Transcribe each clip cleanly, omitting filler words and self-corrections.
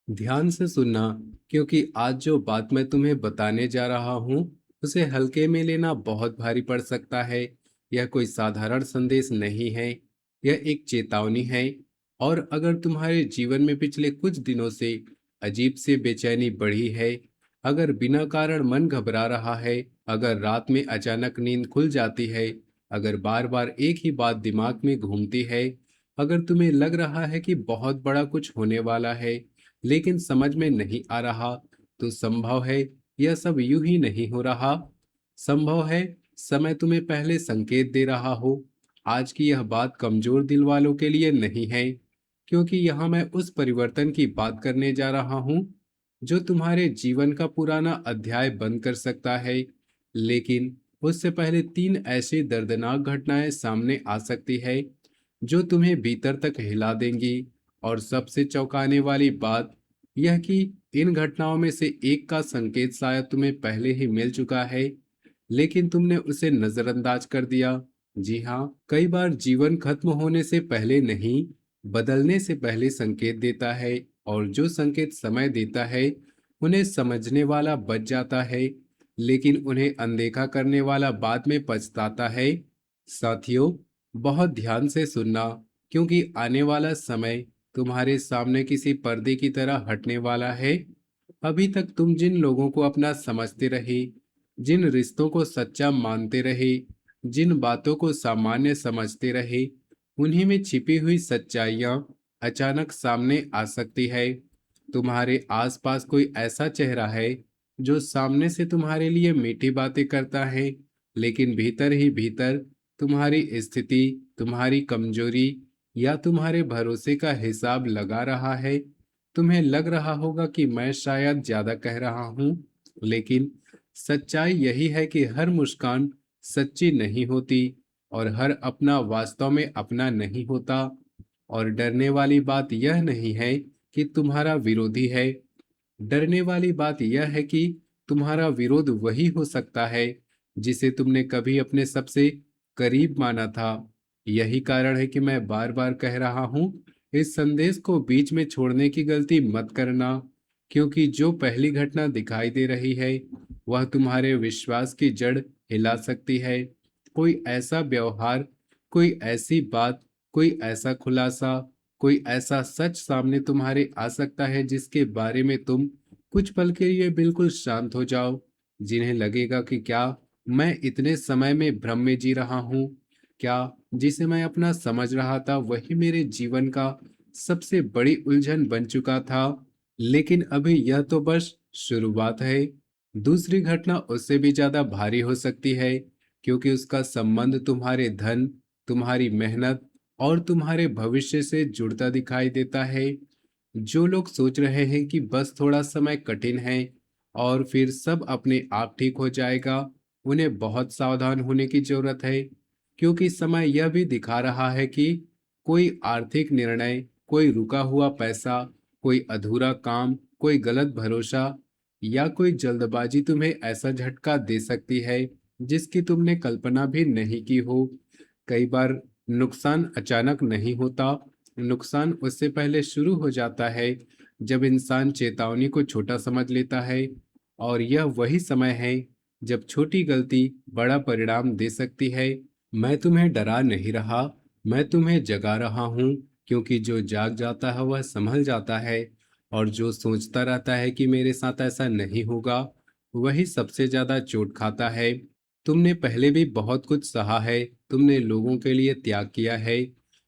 ध्यान से सुनना, क्योंकि आज जो बात मैं तुम्हें बताने जा रहा हूँ उसे हल्के में लेना बहुत भारी पड़ सकता है। यह कोई साधारण संदेश नहीं है, यह एक चेतावनी है। और अगर तुम्हारे जीवन में पिछले कुछ दिनों से अजीब से बेचैनी बढ़ी है, अगर बिना कारण मन घबरा रहा है, अगर रात में अचानक नींद खुल जाती है, अगर बार बार एक ही बात दिमाग में घूमती है, अगर तुम्हें लग रहा है कि बहुत बड़ा कुछ होने वाला है लेकिन समझ में नहीं आ रहा, तो संभव है यह सब यूं ही नहीं हो रहा। संभव है समय तुम्हें पहले संकेत दे रहा हो। आज की यह बात कमजोर दिल वालों के लिए नहीं है, क्योंकि यहाँ मैं उस परिवर्तन की बात करने जा रहा हूँ जो तुम्हारे जीवन का पुराना अध्याय बंद कर सकता है। लेकिन उससे पहले तीन ऐसी दर्दनाक घटनाएं सामने आ सकती है जो तुम्हें भीतर तक हिला देंगी। और सबसे चौंकाने वाली बात यह कि इन घटनाओं में से एक का संकेत शायद तुम्हें पहले ही मिल चुका है, लेकिन तुमने उसे नजरअंदाज कर दिया। जी हाँ, कई बार जीवन खत्म होने से पहले नहीं, बदलने से पहले संकेत देता है। और जो संकेत समय देता है उन्हें समझने वाला बच जाता है, लेकिन उन्हें अनदेखा करने वाला बाद में पछताता है। साथियों, बहुत ध्यान से सुनना, क्योंकि आने वाला समय तुम्हारे सामने किसी पर्दे की तरह हटने वाला है। अभी तक तुम जिन लोगों को अपना समझते रहे, जिन रिश्तों को सच्चा मानते रहे, जिन बातों को सामान्य समझते रहे, उन्हीं में छिपी हुई सच्चाइयां अचानक सामने आ सकती है। तुम्हारे आसपास कोई ऐसा चेहरा है जो सामने से तुम्हारे लिए मीठी बातें करता है, लेकिन भीतर ही भीतर तुम्हारी स्थिति, तुम्हारी कमजोरी या तुम्हारे भरोसे का हिसाब लगा रहा है। तुम्हें लग रहा होगा कि मैं शायद ज्यादा कह रहा हूं, लेकिन सच्चाई यही है कि हर मुस्कान सच्ची नहीं होती, और हर अपना वास्तव में अपना नहीं होता। और डरने वाली बात यह नहीं है कि तुम्हारा विरोधी है, डरने वाली बात यह है कि तुम्हारा विरोध वही हो सकता है जिसे तुमने कभी अपने सबसे करीब माना था। यही कारण है कि मैं बार बार कह रहा हूं, इस संदेश को बीच में छोड़ने की गलती मत करना, क्योंकि जो पहली घटना दिखाई दे रही है वह तुम्हारे विश्वास की जड़ हिला सकती है। कोई ऐसा व्यवहार, कोई ऐसी बात, कोई ऐसा खुलासा, कोई ऐसा सच सामने तुम्हारे आ सकता है जिसके बारे में तुम कुछ पल के लिए बिल्कुल शांत हो जाओ, जिन्हें लगेगा कि क्या मैं इतने समय में भ्रम में जी रहा हूँ, क्या जिसे मैं अपना समझ रहा था वही मेरे जीवन का सबसे बड़ी उलझन बन चुका था। लेकिन अभी यह तो बस शुरुआत है। दूसरी घटना उससे भी ज्यादा भारी हो सकती है, क्योंकि उसका संबंध तुम्हारे धन, तुम्हारी मेहनत और तुम्हारे भविष्य से जुड़ता दिखाई देता है। जो लोग सोच रहे हैं कि बस थोड़ा समय कठिन है और फिर सब अपने आप ठीक हो जाएगा, उन्हें बहुत सावधान होने की जरूरत है, क्योंकि समय यह भी दिखा रहा है कि कोई आर्थिक निर्णय, कोई रुका हुआ पैसा, कोई अधूरा काम, कोई गलत भरोसा या कोई जल्दबाजी तुम्हें ऐसा झटका दे सकती है जिसकी तुमने कल्पना भी नहीं की हो। कई बार नुकसान अचानक नहीं होता, नुकसान उससे पहले शुरू हो जाता है जब इंसान चेतावनी को छोटा समझ लेता है। और यह वही समय है जब छोटी गलती बड़ा परिणाम दे सकती है। मैं तुम्हें डरा नहीं रहा, मैं तुम्हें जगा रहा हूँ, क्योंकि जो जाग जाता है वह संभल जाता है, और जो सोचता रहता है कि मेरे साथ ऐसा नहीं होगा, वही सबसे ज्यादा चोट खाता है। तुमने पहले भी बहुत कुछ सहा है, तुमने लोगों के लिए त्याग किया है,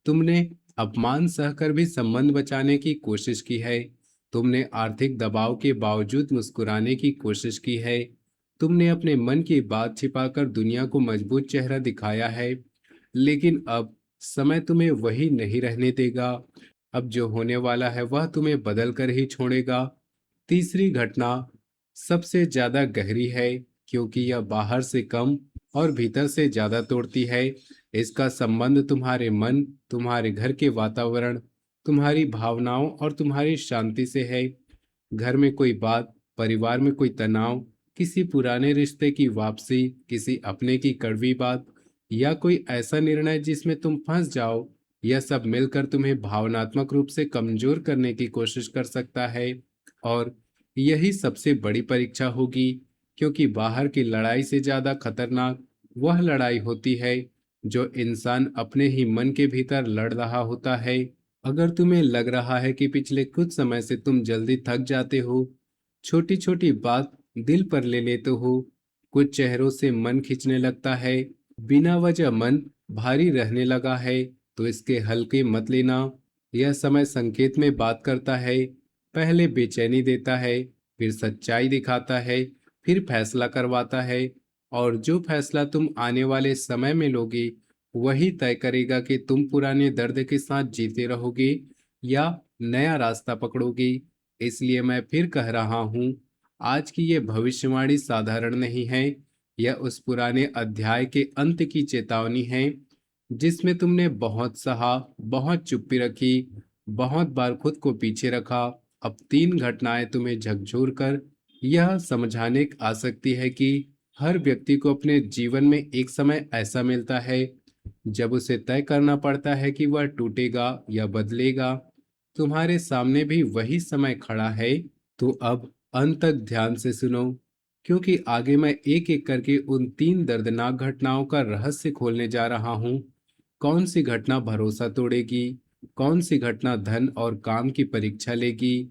तुमने अपमान सहकर भी संबंध बचाने की कोशिश की है, तुमने आर्थिक दबाव के बावजूद मुस्कुराने की कोशिश की है, तुमने अपने मन की बात छिपाकर दुनिया को मजबूत चेहरा दिखाया है। लेकिन अब समय तुम्हें वही नहीं रहने देगा। अब जो होने वाला है वह तुम्हें बदल कर ही छोड़ेगा। तीसरी घटना सबसे ज्यादा गहरी है, क्योंकि यह बाहर से कम और भीतर से ज्यादा तोड़ती है। इसका संबंध तुम्हारे मन, तुम्हारे घर के वातावरण, तुम्हारी भावनाओं और तुम्हारी शांति से है। घर में कोई बात, परिवार में कोई तनाव, किसी पुराने रिश्ते की वापसी, किसी अपने की कड़वी बात, या कोई ऐसा निर्णय जिसमें तुम फंस जाओ, यह सब मिलकर तुम्हें भावनात्मक रूप से कमजोर करने की कोशिश कर सकता है। और यही सबसे बड़ी परीक्षा होगी, क्योंकि बाहर की लड़ाई से ज्यादा खतरनाक वह लड़ाई होती है जो इंसान अपने ही मन के भीतर लड़ रहा होता है। अगर तुम्हें लग रहा है कि पिछले कुछ समय से तुम जल्दी थक जाते हो, छोटी छोटी बात दिल पर ले लेते हो, कुछ चेहरों से मन खींचने लगता है, बिना वजह मन भारी रहने लगा है, तो इसके हल्के मत लेना। यह समय संकेत में बात करता है, पहले बेचैनी देता है, फिर सच्चाई दिखाता है, फिर फैसला करवाता है। और जो फैसला तुम आने वाले समय में लोगे वही तय करेगा कि तुम पुराने दर्द के साथ जीते रहोगे या नया रास्ता पकड़ोगे। इसलिए मैं फिर कह रहा हूँ, आज की ये भविष्यवाणी साधारण नहीं है। यह उस पुराने अध्याय के अंत की चेतावनी है जिसमें तुमने बहुत सहा, बहुत चुप्पी रखी, बहुत बार खुद को पीछे रखा। अब 3 घटनाएं तुम्हें झकझोर कर यह समझाने आ सकती है कि हर व्यक्ति को अपने जीवन में एक समय ऐसा मिलता है जब उसे तय करना पड़ता है कि वह टूटेगा या बदलेगा। तुम्हारे सामने भी वही समय खड़ा है। तो अब अंत तक ध्यान से सुनो, क्योंकि आगे मैं एक एक करके उन 3 दर्दनाक घटनाओं का रहस्य खोलने जा रहा हूँ। कौन सी घटना भरोसा तोड़ेगी, कौन सी घटना धन और काम की परीक्षा लेगी,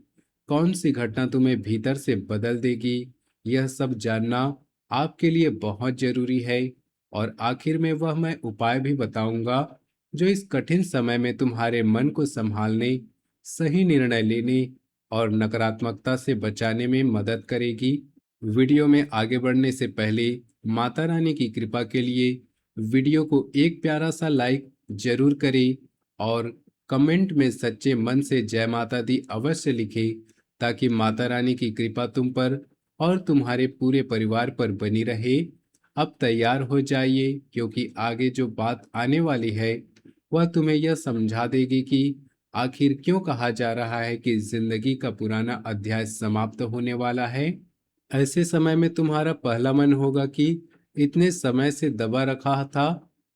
कौन सी घटना तुम्हें भीतर से बदल देगी, यह सब जानना आपके लिए बहुत जरूरी है। और आखिर में वह मैं उपाय भी बताऊंगा जो इस कठिन समय में तुम्हारे मन को संभालने, सही निर्णय लेने और नकारात्मकता से बचाने में मदद करेगी। वीडियो में आगे बढ़ने से पहले माता रानी की कृपा के लिए वीडियो को एक प्यारा सा लाइक जरूर करें और कमेंट में सच्चे मन से जय माता दी अवश्य लिखें, ताकि माता रानी की कृपा तुम पर और तुम्हारे पूरे परिवार पर बनी रहे। अब तैयार हो जाइए, क्योंकि आगे जो बात आने वाली है वह तुम्हें यह समझा देगी कि आखिर क्यों कहा जा रहा है कि जिंदगी का पुराना अध्याय समाप्त होने वाला है। ऐसे समय में तुम्हारा पहला मन होगा कि इतने समय से दबा रखा था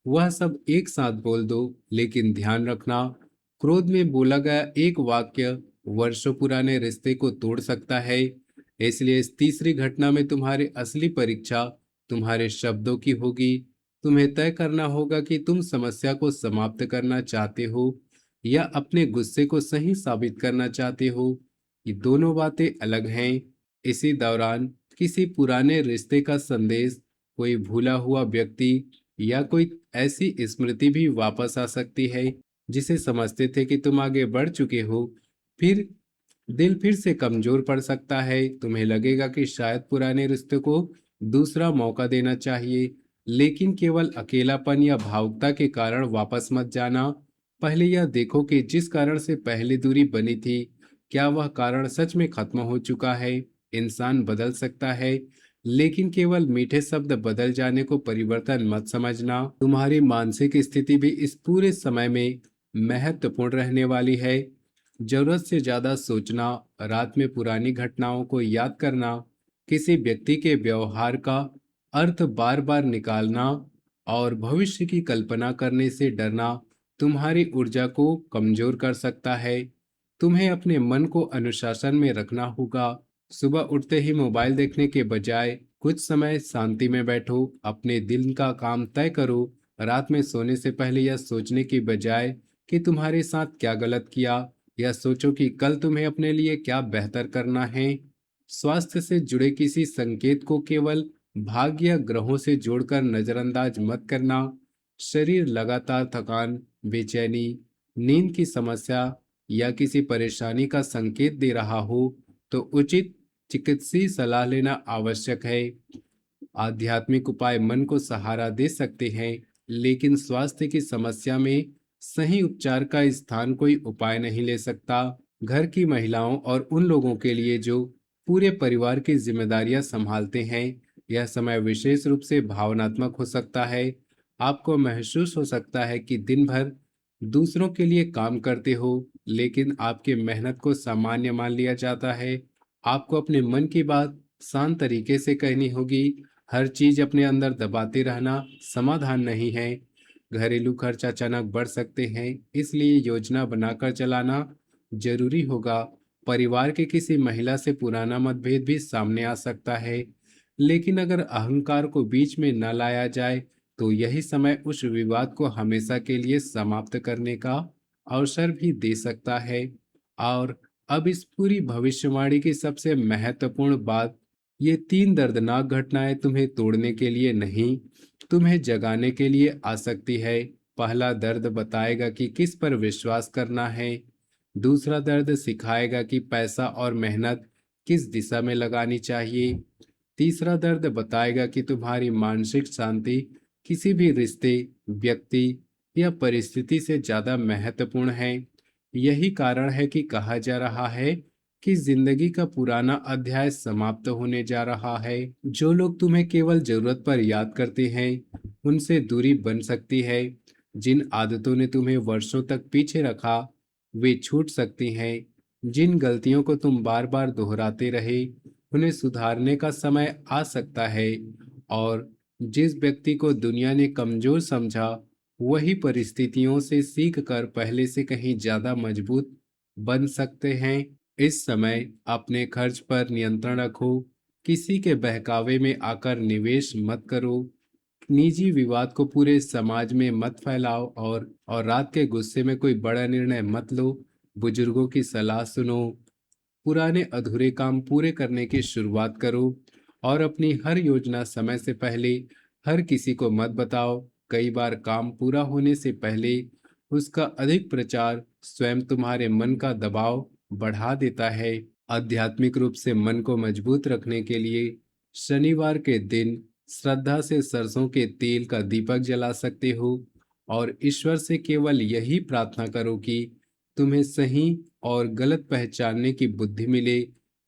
वह सब एक साथ बोल दो। लेकिन ध्यान रखना, क्रोध में बोला गया एक वाक्य वर्षों पुराने रिश्ते को तोड़ सकता है। इसलिए इस तीसरी घटना में तुम्हारी असली परीक्षा तुम्हारे शब्दों की होगी। तुम्हें तय करना होगा कि तुम समस्या को समाप्त करना चाहते हो या अपने गुस्से को सही साबित करना चाहते हो। ये दोनों बातें अलग हैं। इसी दौरान किसी पुराने रिश्ते का संदेश, कोई भूला हुआ व्यक्ति या कोई ऐसी स्मृति भी वापस आ सकती है जिसे समझते थे कि तुम आगे बढ़ चुके हो। फिर दिल फिर से कमजोर पड़ सकता है। तुम्हें लगेगा कि शायद पुराने रिश्ते को दूसरा मौका देना चाहिए, लेकिन केवल अकेलापन या भावुकता के कारण वापस मत जाना। पहले यह देखो कि जिस कारण से पहले दूरी बनी थी, क्या वह कारण सच में खत्म हो चुका है। इंसान बदल सकता है, लेकिन केवल मीठे शब्द बदल जाने को परिवर्तन मत समझना। तुम्हारी मानसिक स्थिति भी इस पूरे समय में महत्वपूर्ण रहने वाली है। जरूरत से ज्यादा सोचना, रात में पुरानी घटनाओं को याद करना, किसी व्यक्ति के व्यवहार का अर्थ बार बार निकालना और भविष्य की कल्पना करने से डरना तुम्हारी ऊर्जा को कमजोर कर सकता है। तुम्हें अपने मन को अनुशासन में रखना होगा। सुबह उठते ही मोबाइल देखने के बजाय कुछ समय शांति में बैठो, अपने दिन का काम तय करो। रात में सोने से पहले यह सोचने की बजाय कि तुम्हारे साथ क्या गलत किया, यह सोचो कि कल तुम्हें अपने लिए क्या बेहतर करना है। स्वास्थ्य से जुड़े किसी संकेत को केवल भाग्य या ग्रहों से जोड़कर नजरअंदाज मत करना। शरीर लगातार थकान, बेचैनी, नींद की समस्या या किसी परेशानी का संकेत दे रहा हो तो उचित चिकित्सीय सलाह लेना आवश्यक है। आध्यात्मिक उपाय मन को सहारा दे सकते हैं, लेकिन स्वास्थ्य की समस्या में सही उपचार का स्थान कोई उपाय नहीं ले सकता। घर की महिलाओं और उन लोगों के लिए जो पूरे परिवार की जिम्मेदारियां संभालते हैं, यह समय विशेष रूप से भावनात्मक हो सकता है। आपको महसूस हो सकता है कि दिन भर दूसरों के लिए काम करते हो, लेकिन आपकी मेहनत को सामान्य मान लिया जाता है। आपको अपने मन की बात शांत तरीके से कहनी होगी। हर चीज अपने अंदर दबाते रहना समाधान नहीं है। घरेलू खर्च अचानक बढ़ सकते हैं, इसलिए योजना बनाकर चलाना जरूरी होगा। परिवार के किसी महिला से पुराना मतभेद भी सामने आ सकता है, लेकिन अगर अहंकार को बीच में न लाया जाए तो यही समय उस विवाद को हमेशा के लिए समाप्त करने का अवसर भी दे सकता है। और अब इस पूरी भविष्यवाणी की सबसे महत्वपूर्ण बात, ये तीन दर्दनाक घटनाएं तुम्हें तोड़ने के लिए नहीं, तुम्हें जगाने के लिए आ सकती है। पहला दर्द बताएगा कि किस पर विश्वास करना है। दूसरा दर्द सिखाएगा कि पैसा और मेहनत किस दिशा में लगानी चाहिए। तीसरा दर्द बताएगा कि तुम्हारी मानसिक शांति किसी भी रिश्ते, व्यक्ति या परिस्थिति से ज्यादा महत्वपूर्ण है। यही कारण है कि कहा जा रहा है कि जिंदगी का पुराना अध्याय समाप्त होने जा रहा है। जो लोग तुम्हें केवल जरूरत पर याद करते हैं, उनसे दूरी बन सकती है। जिन आदतों ने तुम्हें वर्षों तक पीछे रखा, वे छूट सकती हैं। जिन गलतियों को तुम बार बार दोहराते रहे, उन्हें सुधारने का समय आ सकता है। और जिस व्यक्ति को दुनिया ने कमजोर समझा, वही परिस्थितियों से सीख कर पहले से कहीं ज्यादा मजबूत बन सकते हैं। इस समय अपने खर्च पर नियंत्रण रखो, किसी के बहकावे में आकर निवेश मत करो, निजी विवाद को पूरे समाज में मत फैलाओ, और रात के गुस्से में कोई बड़ा निर्णय मत लो। बुजुर्गों की सलाह सुनो, पुराने अधूरे काम पूरे करने की शुरुआत करो, और अपनी हर योजना समय से पहले हर किसी को मत बताओ। कई बार काम पूरा होने से पहले उसका अधिक प्रचार स्वयं तुम्हारे मन का दबाव बढ़ा देता है। आध्यात्मिक रूप से मन को मजबूत रखने के लिए शनिवार के दिन श्रद्धा से सरसों के तेल का दीपक जला सकते हो, और ईश्वर से केवल यही प्रार्थना करो कि तुम्हें सही और गलत पहचानने की बुद्धि मिले।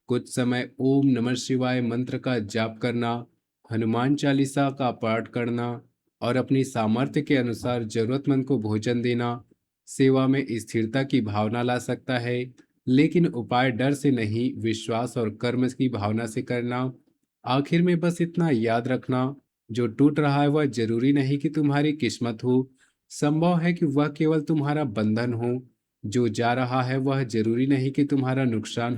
कुछ समय ओम नमः शिवाय मंत्र का जाप करना, हनुमान चालीसा का पाठ करना और अपनी सामर्थ्य के अनुसार जरूरतमंद को भोजन देना सेवा में स्थिरता की भावना ला सकता है। लेकिन उपाय डर से नहीं, विश्वास और कर्म की भावना से करना। आखिर में बस इतना याद रखना, जो टूट रहा है वह जरूरी नहीं कि तुम्हारी किस्मत हो। संभव है कि वह केवल तुम्हारा बंधन हो। जो जा रहा है वह जरूरी नहीं कि तुम्हारा नुकसान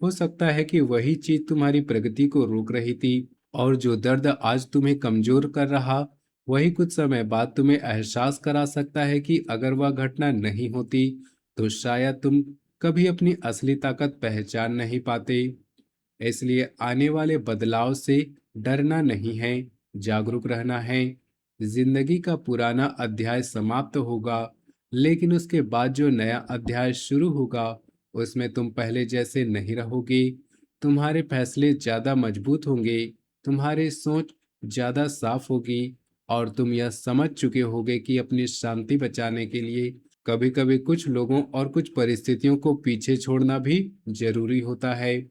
हो सकता है कि वही चीज तुम्हारी प्रगति को रोक रही थी। और जो दर्द आज तुम्हें कमजोर कर रहा, वही कुछ समय बाद तुम्हें एहसास करा सकता है कि अगर वह घटना नहीं होती तो शायद तुम कभी अपनी असली ताकत पहचान नहीं पाते। इसलिए आने वाले बदलाव से डरना नहीं है, जागरूक रहना है। जिंदगी का पुराना अध्याय समाप्त होगा, लेकिन उसके बाद जो नया अध्याय शुरू होगा, उसमें तुम पहले जैसे नहीं रहोगे। तुम्हारे फैसले ज्यादा मजबूत होंगे, तुम्हारी सोच ज्यादा साफ होगी, और तुम यह समझ चुके होगे कि अपनी शांति बचाने के लिए कभी कभी कुछ लोगों और कुछ परिस्थितियों को पीछे छोड़ना भी जरूरी होता है।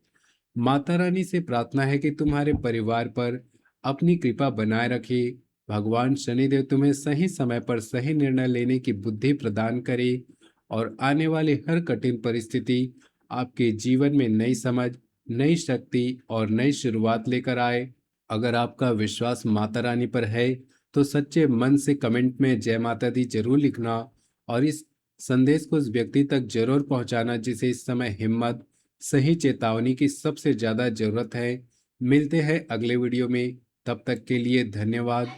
माता रानी से प्रार्थना है कि तुम्हारे परिवार पर अपनी कृपा बनाए रखे। भगवान शनिदेव तुम्हें सही समय पर सही निर्णय लेने की बुद्धि प्रदान करे, और आने वाली हर कठिन परिस्थिति आपके जीवन में नई समझ, नई शक्ति और नई शुरुआत लेकर आए। अगर आपका विश्वास माता रानी पर है तो सच्चे मन से कमेंट में जय माता दी जरूर लिखना, और इस संदेश को उस व्यक्ति तक जरूर पहुंचाना जिसे इस समय हिम्मत, सही चेतावनी की सबसे ज्यादा जरूरत है। मिलते हैं अगले वीडियो में, तब तक के लिए धन्यवाद।